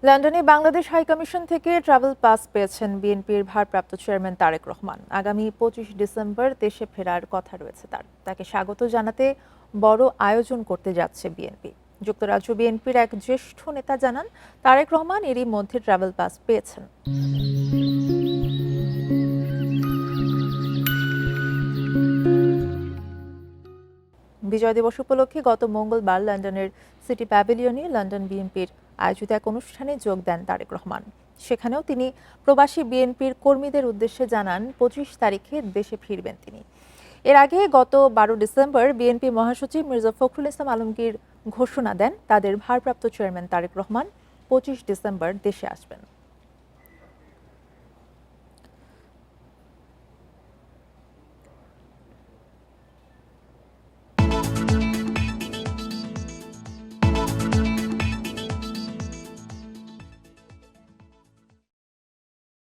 লন্ডনে বাংলাদেশ হাইকমিশন থেকে travel pass পেয়েছেন বিএনপির ভারপ্রাপ্ত চেয়ারম্যান তারেক রহমান। আগামী ২৫ ডিসেম্বর দেশে ফেরার কথা রয়েছে তাকে স্বাগত জানাতে বড় আয়োজন করতে যাচ্ছে বিএনপি। যুক্তরাজ্য বিএনপির এক জ্যেষ্ঠ নেতা জানান, তারেক রহমান এরই মধ্যে ট্রাভেল পাস পেয়েছেন। বিজয় দিবস উপলক্ষে গত মঙ্গলবার লন্ডনের সিটি প্যাভিলিয়নে লন্ডন বিএনপির আয়োজিত এক অনুষ্ঠানে যোগ দেন তারেক রহমান। সেখানেও তিনি প্রবাসী বিএনপির কর্মীদের উদ্দেশ্যে জানান ২৫ তারিখে দেশে ফিরবেন তিনি। এর আগে গত ১২ ডিসেম্বর বিএনপি মহাসচিব মির্জা ফখরুল ইসলাম আলমগীর ঘোষণা দেন তাদের ভারপ্রাপ্ত চেয়ারম্যান তারেক রহমান ২৫ ডিসেম্বর দেশে আসবেন।